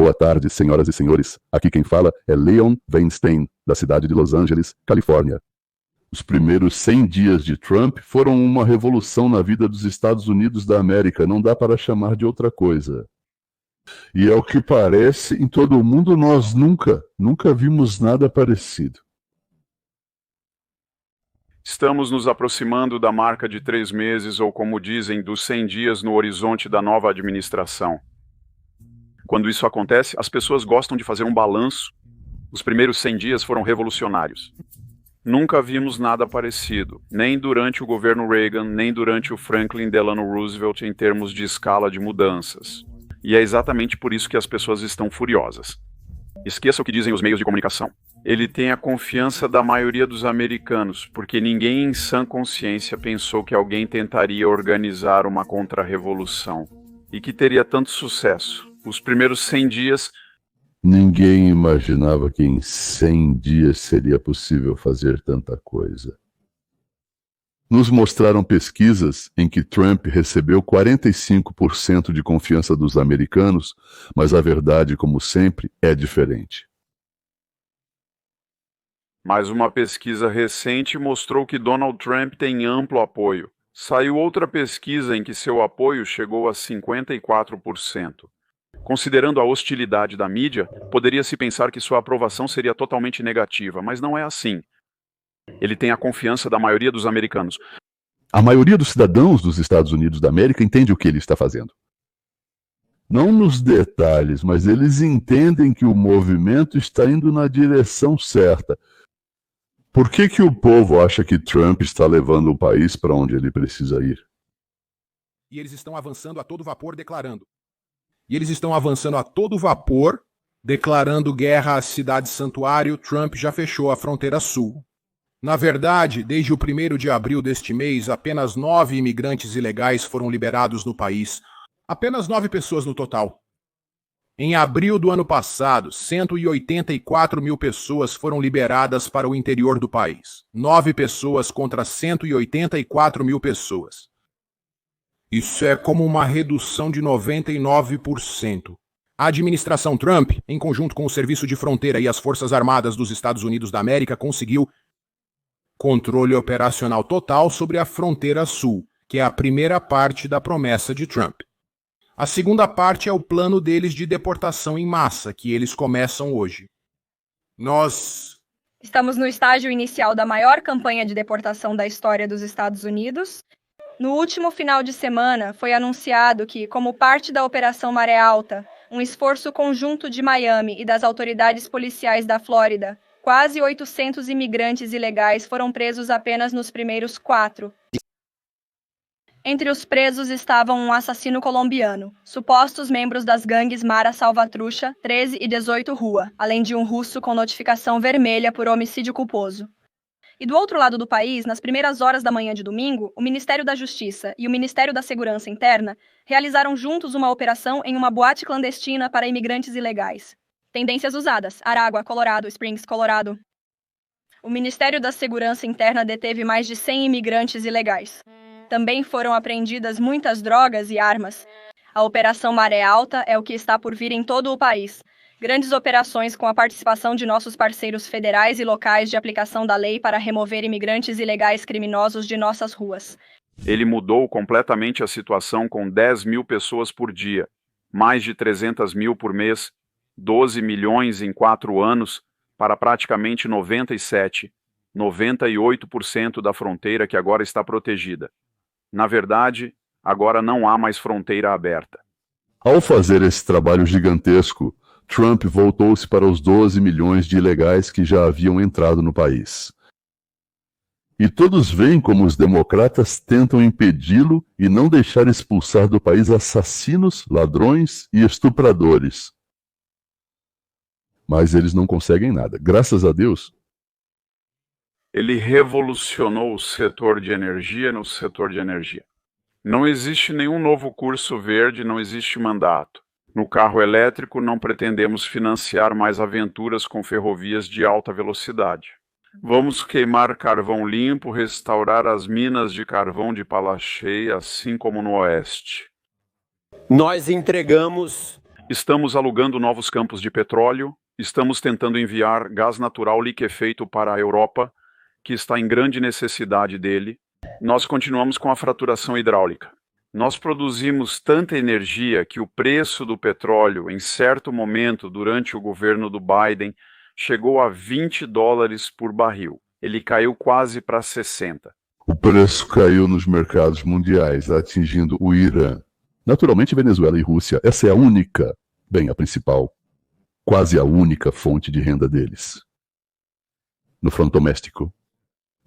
Boa tarde, senhoras e senhores. Aqui quem fala é Leon Weinstein, da cidade de Los Angeles, Califórnia. Os primeiros 100 dias de Trump foram uma revolução na vida dos Estados Unidos da América, não dá para chamar de outra coisa. E ao que parece, em todo o mundo nós nunca vimos nada parecido. Estamos nos aproximando da marca de 3 meses, ou como dizem, dos 100 dias no horizonte da nova administração. Quando isso acontece, as pessoas gostam de fazer um balanço. Os primeiros 100 dias foram revolucionários. Nunca vimos nada parecido, nem durante o governo Reagan, nem durante o Franklin Delano Roosevelt em termos de escala de mudanças. E é exatamente por isso que as pessoas estão furiosas. Esqueça o que dizem os meios de comunicação. Ele tem a confiança da maioria dos americanos, porque ninguém em sã consciência pensou que alguém tentaria organizar uma contra-revolução. E que teria tanto sucesso. Os primeiros 100 dias... Ninguém imaginava que em 100 dias seria possível fazer tanta coisa. Nos mostraram pesquisas em que Trump recebeu 45% de confiança dos americanos, mas a verdade, como sempre, é diferente. Mas uma pesquisa recente mostrou que Donald Trump tem amplo apoio. Saiu outra pesquisa em que seu apoio chegou a 54%. Considerando a hostilidade da mídia, poderia-se pensar que sua aprovação seria totalmente negativa, mas não é assim. Ele tem a confiança da maioria dos americanos. A maioria dos cidadãos dos Estados Unidos da América entende o que ele está fazendo. Não nos detalhes, mas eles entendem que o movimento está indo na direção certa. Por que o povo acha que Trump está levando o país para onde ele precisa ir? E eles estão avançando a todo vapor declarando guerra à cidade santuário. Trump já fechou a fronteira sul. Na verdade, desde o 1º de abril deste mês, apenas 9 imigrantes ilegais foram liberados no país. Apenas 9 pessoas no total. Em abril do ano passado, 184 mil pessoas foram liberadas para o interior do país. 9 pessoas contra 184 mil pessoas. Isso é como uma redução de 99%. A administração Trump, em conjunto com o Serviço de Fronteira e as Forças Armadas dos Estados Unidos da América, conseguiu controle operacional total sobre a fronteira sul, que é a primeira parte da promessa de Trump. A segunda parte é o plano deles de deportação em massa, que eles começam hoje. Nós estamos no estágio inicial da maior campanha de deportação da história dos Estados Unidos. No último final de semana, foi anunciado que, como parte da Operação Maré Alta, um esforço conjunto de Miami e das autoridades policiais da Flórida, quase 800 imigrantes ilegais foram presos apenas nos primeiros 4. Entre os presos estavam um assassino colombiano, supostos membros das gangues Mara Salvatrucha, 13 e 18 Rua, além de um russo com notificação vermelha por homicídio culposo. E do outro lado do país, nas primeiras horas da manhã de domingo, o Ministério da Justiça e o Ministério da Segurança Interna realizaram juntos uma operação em uma boate clandestina para imigrantes ilegais. Tendências usadas: Aragua, Colorado, Springs, Colorado. O Ministério da Segurança Interna deteve mais de 100 imigrantes ilegais. Também foram apreendidas muitas drogas e armas. A Operação Maré Alta é o que está por vir em todo o país. Grandes operações com a participação de nossos parceiros federais e locais de aplicação da lei para remover imigrantes ilegais criminosos de nossas ruas. Ele mudou completamente a situação com 10 mil pessoas por dia, mais de 300 mil por mês, 12 milhões em 4 anos, para praticamente 98% da fronteira que agora está protegida. Na verdade, agora não há mais fronteira aberta. Ao fazer esse trabalho gigantesco, Trump voltou-se para os 12 milhões de ilegais que já haviam entrado no país. E todos veem como os democratas tentam impedi-lo e não deixar expulsar do país assassinos, ladrões e estupradores. Mas eles não conseguem nada. Graças a Deus. Ele revolucionou o setor de energia no setor de energia. Não existe nenhum novo curso verde, não existe mandato. No carro elétrico, não pretendemos financiar mais aventuras com ferrovias de alta velocidade. Vamos queimar carvão limpo, restaurar as minas de carvão de Pala Cheia, assim como no Oeste. Nós entregamos Estamos alugando novos campos de petróleo, estamos tentando enviar gás natural liquefeito para a Europa, que está em grande necessidade dele. Nós continuamos com a fraturação hidráulica. Nós produzimos tanta energia que o preço do petróleo, em certo momento, durante o governo do Biden, chegou a $20 por barril. Ele caiu quase para 60. O preço caiu nos mercados mundiais, atingindo o Irã. Naturalmente, Venezuela e Rússia. Essa é a única, a principal, quase a única fonte de renda deles. No front doméstico.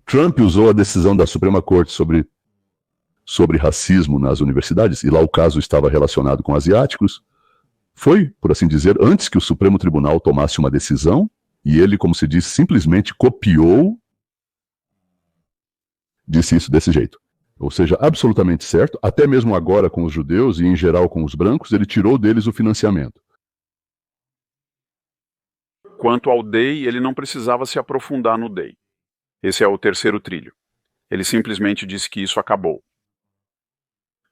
Trump usou a decisão da Suprema Corte sobre racismo nas universidades, e lá o caso estava relacionado com asiáticos. Foi, por assim dizer, antes que o Supremo Tribunal tomasse uma decisão, e ele, como se diz, simplesmente copiou, disse isso desse jeito. Ou seja, absolutamente certo, até mesmo agora com os judeus e em geral com os brancos, ele tirou deles o financiamento. Quanto ao DEI, ele não precisava se aprofundar no DEI. Esse é o terceiro trilho. Ele simplesmente disse que isso acabou.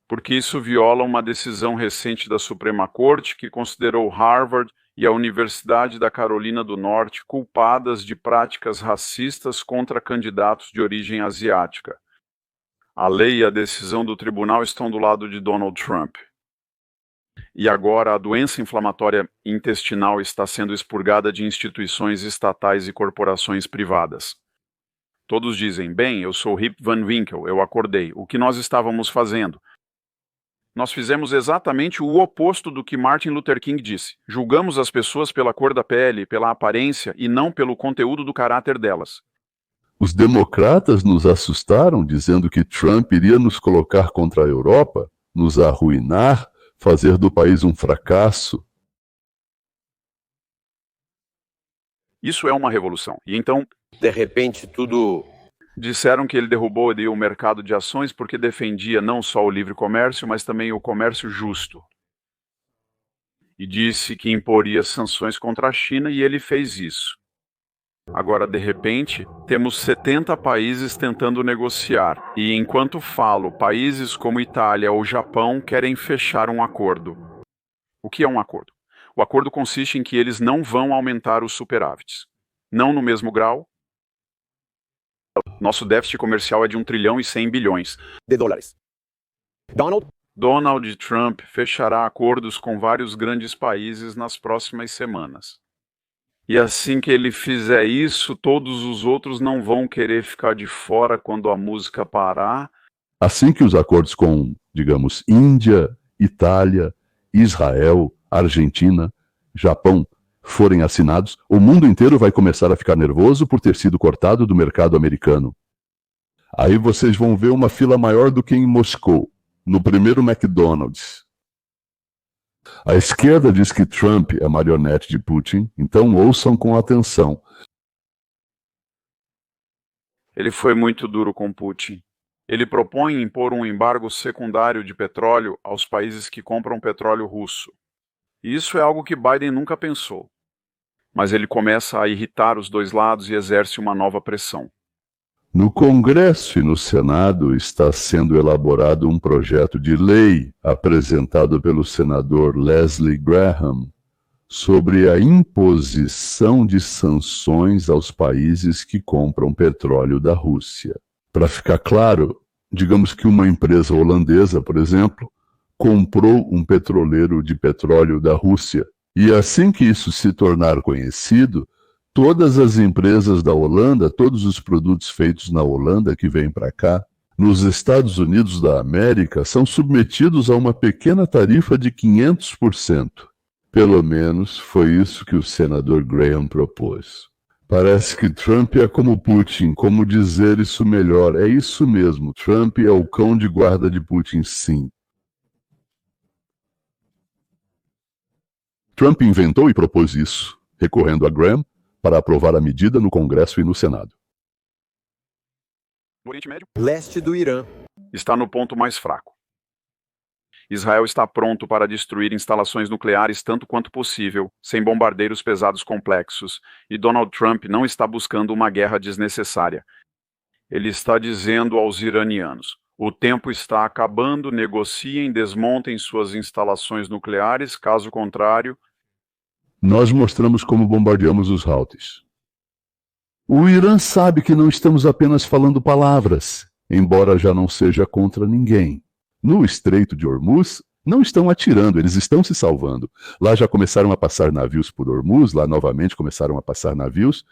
Porque isso viola uma decisão recente da Suprema Corte que considerou Harvard e a Universidade da Carolina do Norte culpadas de práticas racistas contra candidatos de origem asiática. A lei e a decisão do tribunal estão do lado de Donald Trump. E agora a doença inflamatória intestinal está sendo expurgada de instituições estatais e corporações privadas. Todos dizem, bem, eu sou Rip Van Winkle, eu acordei. O que nós estávamos fazendo? Nós fizemos exatamente o oposto do que Martin Luther King disse. Julgamos as pessoas pela cor da pele, pela aparência e não pelo conteúdo do caráter delas. Os democratas nos assustaram, dizendo que Trump iria nos colocar contra a Europa, nos arruinar, fazer do país um fracasso. Isso é uma revolução. E então, de repente, tudo... Disseram que ele derrubou o mercado de ações porque defendia não só o livre comércio, mas também o comércio justo. E disse que imporia sanções contra a China e ele fez isso. Agora, de repente, temos 70 países tentando negociar. E enquanto falo, países como Itália ou Japão querem fechar um acordo. O que é um acordo? O acordo consiste em que eles não vão aumentar os superávites. Não no mesmo grau. Nosso déficit comercial é de 1 trilhão e 100 bilhões de dólares. Donald Trump fechará acordos com vários grandes países nas próximas semanas. E assim que ele fizer isso, todos os outros não vão querer ficar de fora quando a música parar. Assim que os acordos com, digamos, Índia, Itália, Israel, Argentina, Japão forem assinados, o mundo inteiro vai começar a ficar nervoso por ter sido cortado do mercado americano. Aí vocês vão ver uma fila maior do que em Moscou, no primeiro McDonald's. A esquerda diz que Trump é marionete de Putin, então ouçam com atenção. Ele foi muito duro com Putin. Ele propõe impor um embargo secundário de petróleo aos países que compram petróleo russo. Isso é algo que Biden nunca pensou. Mas ele começa a irritar os dois lados e exerce uma nova pressão. No Congresso e no Senado está sendo elaborado um projeto de lei apresentado pelo senador Leslie Graham sobre a imposição de sanções aos países que compram petróleo da Rússia. Para ficar claro, digamos que uma empresa holandesa, por exemplo, comprou um petroleiro de petróleo da Rússia. E assim que isso se tornar conhecido, todas as empresas da Holanda, todos os produtos feitos na Holanda que vêm para cá, nos Estados Unidos da América, são submetidos a uma pequena tarifa de 500%. Pelo menos foi isso que o senador Graham propôs. Parece que Trump é como Putin, como dizer isso melhor? É isso mesmo, Trump é o cão de guarda de Putin, sim. Trump inventou e propôs isso, recorrendo a Graham para aprovar a medida no Congresso e no Senado. O Oriente Médio Leste do Irã está no ponto mais fraco. Israel está pronto para destruir instalações nucleares tanto quanto possível, sem bombardeiros pesados complexos, e Donald Trump não está buscando uma guerra desnecessária. Ele está dizendo aos iranianos, O tempo está acabando, negociem, desmontem suas instalações nucleares, caso contrário. Nós mostramos como bombardeamos os Houthis. O Irã sabe que não estamos apenas falando palavras, embora já não seja contra ninguém. No Estreito de Hormuz, não estão atirando, eles estão se salvando. Lá já começaram a passar navios por Hormuz, lá novamente começaram a passar navios.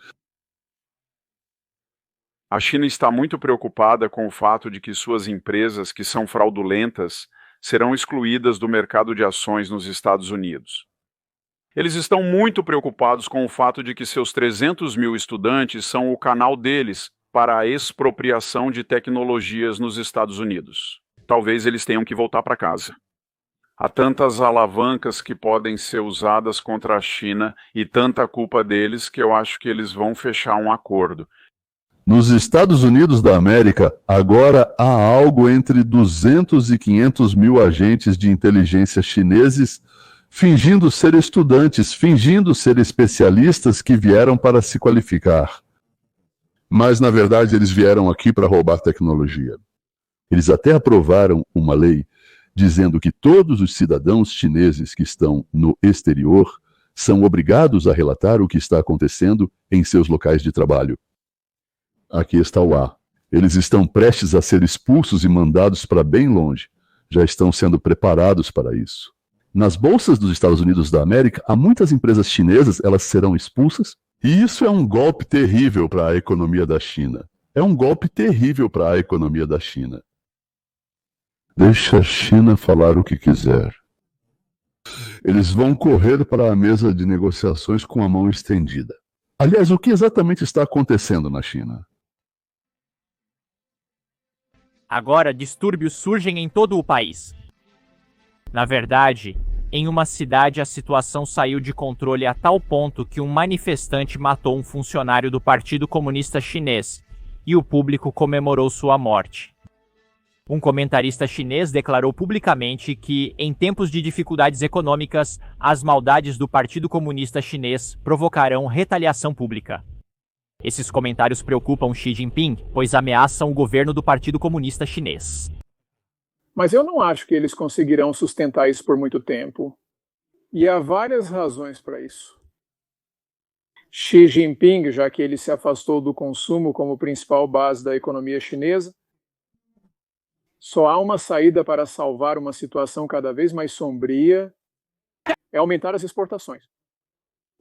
A China está muito preocupada com o fato de que suas empresas, que são fraudulentas, serão excluídas do mercado de ações nos Estados Unidos. Eles estão muito preocupados com o fato de que seus 300 mil estudantes são o canal deles para a expropriação de tecnologias nos Estados Unidos. Talvez eles tenham que voltar para casa. Há tantas alavancas que podem ser usadas contra a China e tanta culpa deles que eu acho que eles vão fechar um acordo. Nos Estados Unidos da América, agora há algo entre 200 e 500 mil agentes de inteligência chineses fingindo ser estudantes, fingindo ser especialistas que vieram para se qualificar. Mas, na verdade, eles vieram aqui para roubar tecnologia. Eles até aprovaram uma lei dizendo que todos os cidadãos chineses que estão no exterior são obrigados a relatar o que está acontecendo em seus locais de trabalho. Aqui está o A. Eles estão prestes a ser expulsos e mandados para bem longe. Já estão sendo preparados para isso. Nas bolsas dos Estados Unidos da América, há muitas empresas chinesas, elas serão expulsas. E isso é um golpe terrível para a economia da China. É um golpe terrível para a economia da China. Deixa a China falar o que quiser. Eles vão correr para a mesa de negociações com a mão estendida. Aliás, o que exatamente está acontecendo na China? Agora, distúrbios surgem em todo o país. Na verdade, em uma cidade a situação saiu de controle a tal ponto que um manifestante matou um funcionário do Partido Comunista Chinês e o público comemorou sua morte. Um comentarista chinês declarou publicamente que, em tempos de dificuldades econômicas, as maldades do Partido Comunista Chinês provocarão retaliação pública. Esses comentários preocupam Xi Jinping, pois ameaçam o governo do Partido Comunista Chinês. Mas eu não acho que eles conseguirão sustentar isso por muito tempo. E há várias razões para isso. Xi Jinping, já que ele se afastou do consumo como principal base da economia chinesa, só há uma saída para salvar uma situação cada vez mais sombria, é aumentar as exportações.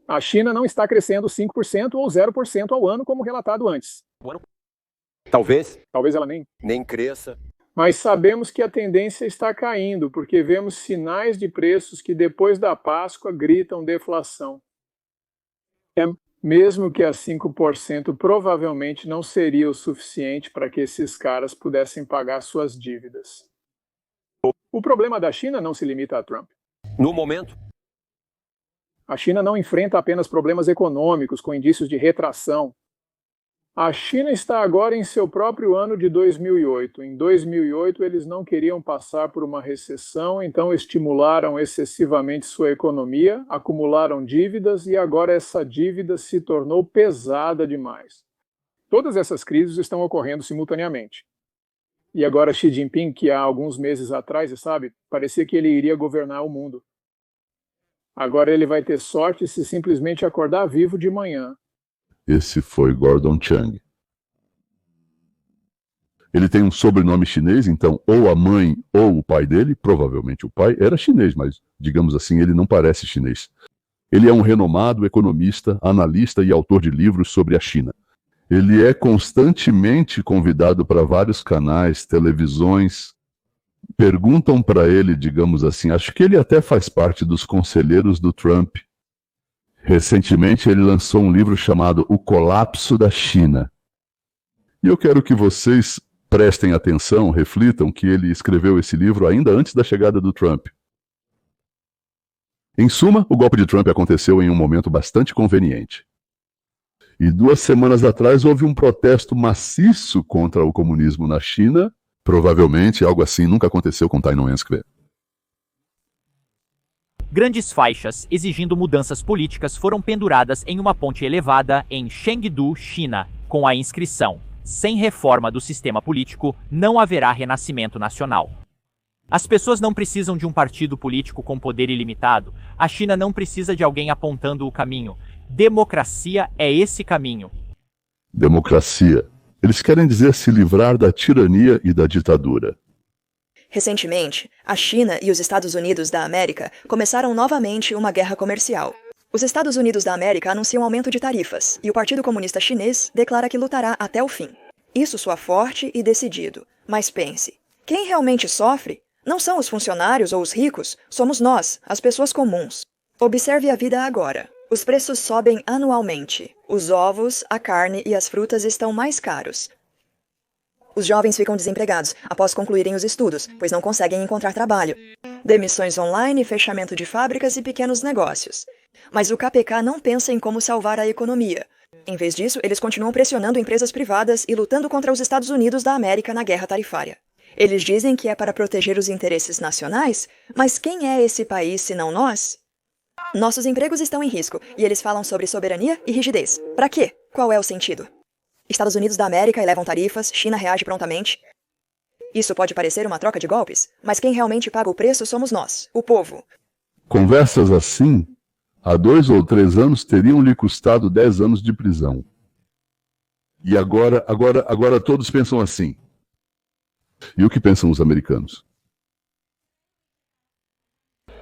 A China não está crescendo 5% ou 0% ao ano, como relatado antes. Talvez Talvez ela nem cresça. Mas sabemos que a tendência está caindo, porque vemos sinais de preços que depois da Páscoa gritam deflação. Mesmo que a 5% provavelmente não seria o suficiente para que esses caras pudessem pagar suas dívidas. O problema da China não se limita a Trump. No momento, A China não enfrenta apenas problemas econômicos com indícios de retração. A China está agora em seu próprio ano de 2008. Em 2008, eles não queriam passar por uma recessão, então estimularam excessivamente sua economia, acumularam dívidas e agora essa dívida se tornou pesada demais. Todas essas crises estão ocorrendo simultaneamente. E agora Xi Jinping, que há alguns meses atrás, parecia que ele iria governar o mundo. Agora ele vai ter sorte se simplesmente acordar vivo de manhã. Esse foi Gordon Chang. Ele tem um sobrenome chinês, então ou a mãe ou o pai dele, provavelmente o pai, era chinês, mas, digamos assim, ele não parece chinês. Ele é um renomado economista, analista e autor de livros sobre a China. Ele é constantemente convidado para vários canais, televisões. Perguntam para ele, digamos assim, acho que ele até faz parte dos conselheiros do Trump. Recentemente ele lançou um livro chamado O Colapso da China. E eu quero que vocês prestem atenção, reflitam que ele escreveu esse livro ainda antes da chegada do Trump. Em suma, o golpe de Trump aconteceu em um momento bastante conveniente. E 2 semanas atrás houve um protesto maciço contra o comunismo na China. Provavelmente algo assim nunca aconteceu com Tiananmen Square. Grandes faixas exigindo mudanças políticas foram penduradas em uma ponte elevada em Chengdu, China, com a inscrição sem reforma do sistema político, não haverá renascimento nacional. As pessoas não precisam de um partido político com poder ilimitado. A China não precisa de alguém apontando o caminho. Democracia é esse caminho. Democracia. Eles querem dizer se livrar da tirania e da ditadura. Recentemente, a China e os Estados Unidos da América começaram novamente uma guerra comercial. Os Estados Unidos da América anunciam aumento de tarifas e o Partido Comunista Chinês declara que lutará até o fim. Isso soa forte e decidido. Mas pense, quem realmente sofre não são os funcionários ou os ricos, somos nós, as pessoas comuns. Observe a vida agora. Os preços sobem anualmente. Os ovos, a carne e as frutas estão mais caros. Os jovens ficam desempregados após concluírem os estudos, pois não conseguem encontrar trabalho. Demissões online, fechamento de fábricas e pequenos negócios. Mas o KPK não pensa em como salvar a economia. Em vez disso, eles continuam pressionando empresas privadas e lutando contra os Estados Unidos da América na guerra tarifária. Eles dizem que é para proteger os interesses nacionais, mas quem é esse país se não nós? Nossos empregos estão em risco, e eles falam sobre soberania e rigidez. Para quê? Qual é o sentido? Estados Unidos da América elevam tarifas, China reage prontamente. Isso pode parecer uma troca de golpes, mas quem realmente paga o preço somos nós, o povo. Conversas assim, há 2 ou 3 anos, teriam lhe custado 10 anos de prisão. E agora todos pensam assim. E o que pensam os americanos?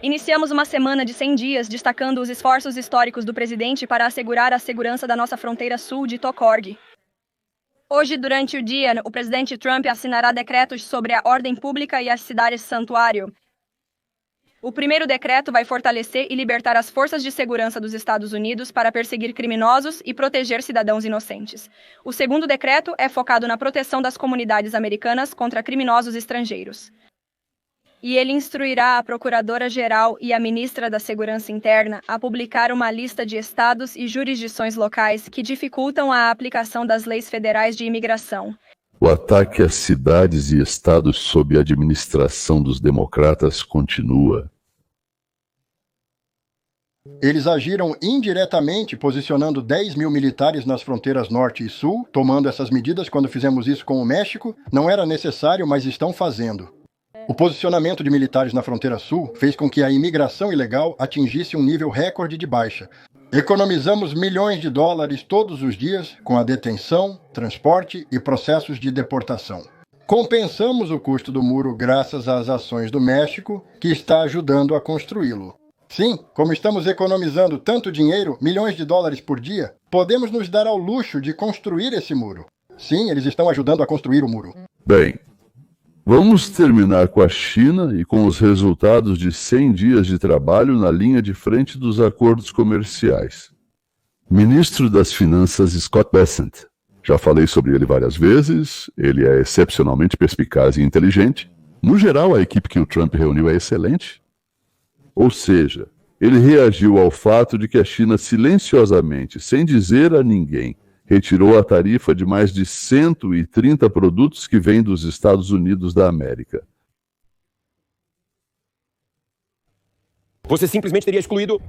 Iniciamos uma semana de 100 dias destacando os esforços históricos do presidente para assegurar a segurança da nossa fronteira sul de Tocorg. Hoje, durante o dia, o presidente Trump assinará decretos sobre a ordem pública e as cidades santuário. O primeiro decreto vai fortalecer e libertar as forças de segurança dos Estados Unidos para perseguir criminosos e proteger cidadãos inocentes. O segundo decreto é focado na proteção das comunidades americanas contra criminosos estrangeiros. E ele instruirá a Procuradora-Geral e a Ministra da Segurança Interna a publicar uma lista de estados e jurisdições locais que dificultam a aplicação das leis federais de imigração. O ataque às cidades e estados sob a administração dos democratas continua. Eles agiram indiretamente, posicionando 10 mil militares nas fronteiras norte e sul, tomando essas medidas quando fizemos isso com o México. Não era necessário, mas estão fazendo. O posicionamento de militares na fronteira sul fez com que a imigração ilegal atingisse um nível recorde de baixa. Economizamos milhões de dólares todos os dias com a detenção, transporte e processos de deportação. Compensamos o custo do muro graças às ações do México, que está ajudando a construí-lo. Sim, como estamos economizando tanto dinheiro, milhões de dólares por dia, podemos nos dar ao luxo de construir esse muro. Sim, eles estão ajudando a construir o muro. Bem, vamos terminar com a China e com os resultados de 100 dias de trabalho na linha de frente dos acordos comerciais. Ministro das Finanças Scott Bessent. Já falei sobre ele várias vezes, ele é excepcionalmente perspicaz e inteligente. No geral, a equipe que o Trump reuniu é excelente. Ou seja, ele reagiu ao fato de que a China silenciosamente, sem dizer a ninguém, retirou a tarifa de mais de 130 produtos que vêm dos Estados Unidos da América. Você simplesmente teria excluído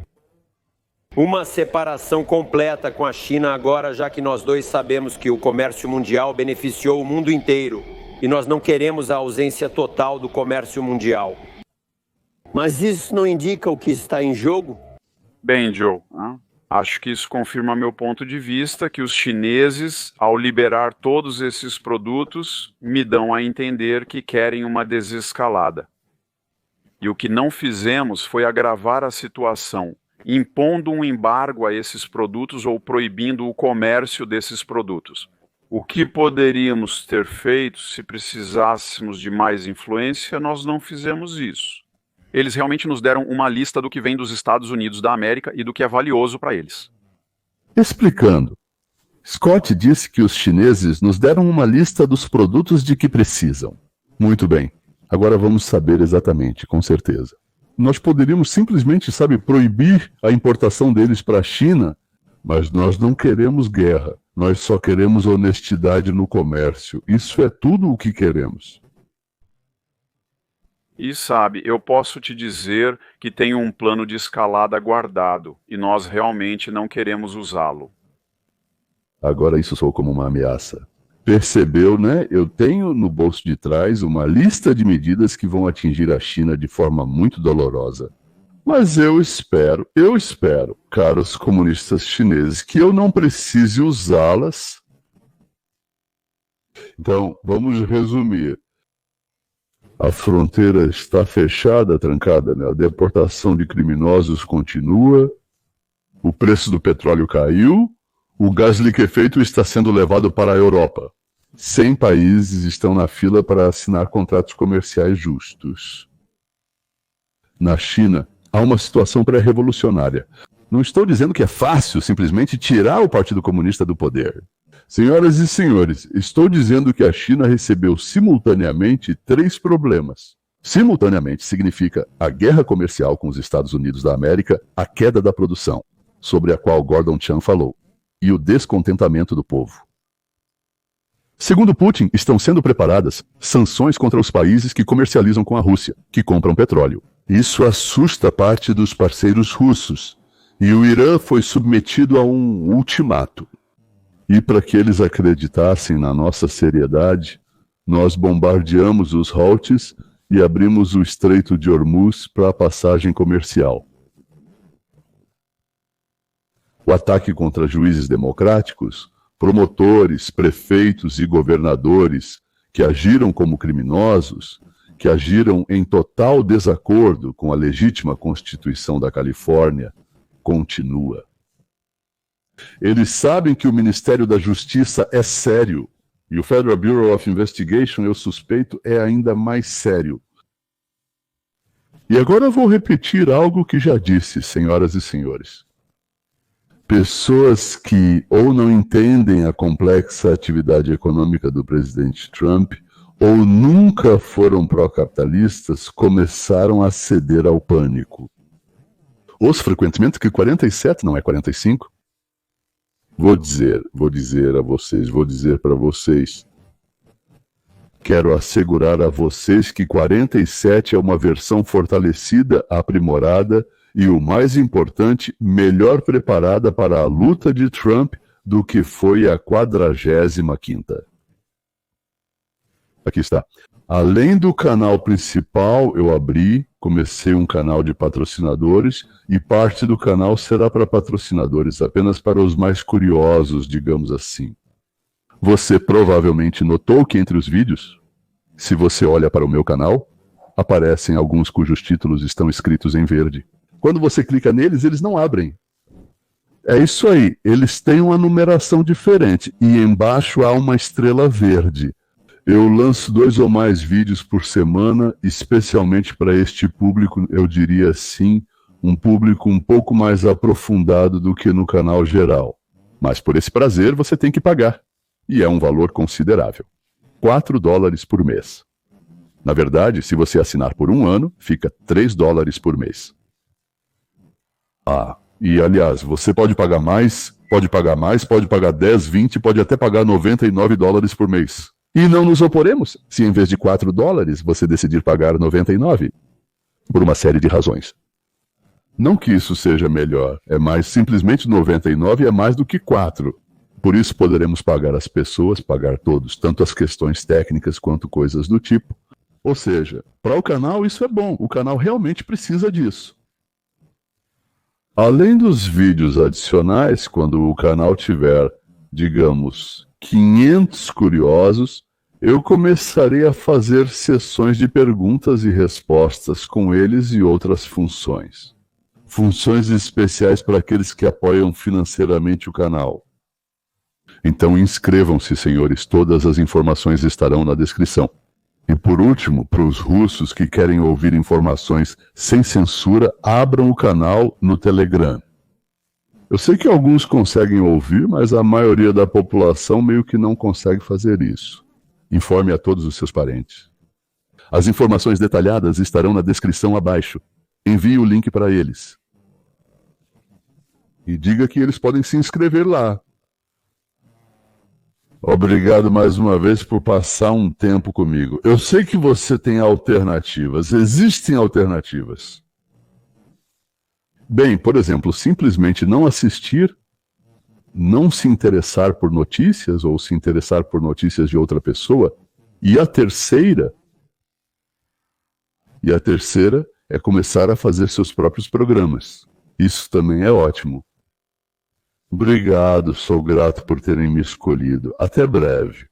uma separação completa com a China agora, já que nós dois sabemos que o comércio mundial beneficiou o mundo inteiro e nós não queremos a ausência total do comércio mundial. Mas isso não indica o que está em jogo? Bem, Joe, acho que isso confirma meu ponto de vista, que os chineses, ao liberar todos esses produtos, me dão a entender que querem uma desescalada. E o que não fizemos foi agravar a situação, impondo um embargo a esses produtos ou proibindo o comércio desses produtos. O que poderíamos ter feito se precisássemos de mais influência, nós não fizemos isso. Eles realmente nos deram uma lista do que vem dos Estados Unidos da América e do que é valioso para eles. Explicando, Scott disse que os chineses nos deram uma lista dos produtos de que precisam. Muito bem, agora vamos saber exatamente, com certeza. Nós poderíamos simplesmente, proibir a importação deles para a China, mas nós não queremos guerra. Nós só queremos honestidade no comércio. Isso é tudo o que queremos. E sabe, eu posso te dizer que tem um plano de escalada guardado e nós realmente não queremos usá-lo. Agora isso soa como uma ameaça. Percebeu, né? Eu tenho no bolso de trás uma lista de medidas que vão atingir a China de forma muito dolorosa. Mas eu espero, caros comunistas chineses, que eu não precise usá-las. Então, vamos resumir. A fronteira está fechada, trancada, né? A deportação de criminosos continua, o preço do petróleo caiu, o gás liquefeito está sendo levado para a Europa. 100 países estão na fila para assinar contratos comerciais justos. Na China, há uma situação pré-revolucionária. Não estou dizendo que é fácil simplesmente tirar o Partido Comunista do poder. Senhoras e senhores, estou dizendo que a China recebeu simultaneamente 3 problemas. Simultaneamente significa a guerra comercial com os Estados Unidos da América, a queda da produção, sobre a qual Gordon Chang falou, e o descontentamento do povo. Segundo Putin, estão sendo preparadas sanções contra os países que comercializam com a Rússia, que compram petróleo. Isso assusta parte dos parceiros russos, e o Irã foi submetido a um ultimato. E para que eles acreditassem na nossa seriedade, nós bombardeamos os Houthis e abrimos o Estreito de Hormuz para a passagem comercial. O ataque contra juízes democráticos, promotores, prefeitos e governadores que agiram como criminosos, que agiram em total desacordo com a legítima Constituição da Califórnia, continua. Eles sabem que o Ministério da Justiça é sério, e o Federal Bureau of Investigation, eu suspeito, é ainda mais sério. E agora eu vou repetir algo que já disse, senhoras e senhores. Pessoas que ou não entendem a complexa atividade econômica do presidente Trump, ou nunca foram pró-capitalistas, começaram a ceder ao pânico. Ouço frequentemente que 47 não é 45. Vou dizer para vocês. Quero assegurar a vocês que 47 é uma versão fortalecida, aprimorada e, o mais importante, melhor preparada para a luta de Trump do que foi a 45ª. Aqui está. Além do canal principal, comecei um canal de patrocinadores e parte do canal será para patrocinadores, apenas para os mais curiosos, digamos assim. Você provavelmente notou que entre os vídeos, se você olha para o meu canal, aparecem alguns cujos títulos estão escritos em verde. Quando você clica neles, eles não abrem. É isso aí, eles têm uma numeração diferente e embaixo há uma estrela verde. Eu lanço 2 ou mais vídeos por semana, especialmente para este público, eu diria assim, um público um pouco mais aprofundado do que no canal geral. Mas por esse prazer você tem que pagar, e é um valor considerável. $4 por mês. Na verdade, se você assinar por 1 ano, fica $3 por mês. E aliás, você pode pagar mais, pode pagar 10, 20, pode até pagar $99 por mês. E não nos oporemos se em vez de $4 você decidir pagar 99, por uma série de razões. Não que isso seja melhor, é mais simplesmente 99 é mais do que 4. Por isso poderemos pagar as pessoas, pagar todos, tanto as questões técnicas quanto coisas do tipo. Ou seja, para o canal isso é bom, o canal realmente precisa disso. Além dos vídeos adicionais, quando o canal tiver, digamos, 500 curiosos, eu começarei a fazer sessões de perguntas e respostas com eles e outras funções. Funções especiais para aqueles que apoiam financeiramente o canal. Então inscrevam-se, senhores, todas as informações estarão na descrição. E por último, para os russos que querem ouvir informações sem censura, abram o canal no Telegram. Eu sei que alguns conseguem ouvir, mas a maioria da população meio que não consegue fazer isso. Informe a todos os seus parentes. As informações detalhadas estarão na descrição abaixo. Envie o link para eles. E diga que eles podem se inscrever lá. Obrigado mais uma vez por passar um tempo comigo. Eu sei que você tem alternativas. Existem alternativas. Bem, por exemplo, simplesmente não assistir não se interessar por notícias ou se interessar por notícias de outra pessoa. E a terceira é começar a fazer seus próprios programas. Isso também é ótimo. Obrigado, sou grato por terem me escolhido. Até breve.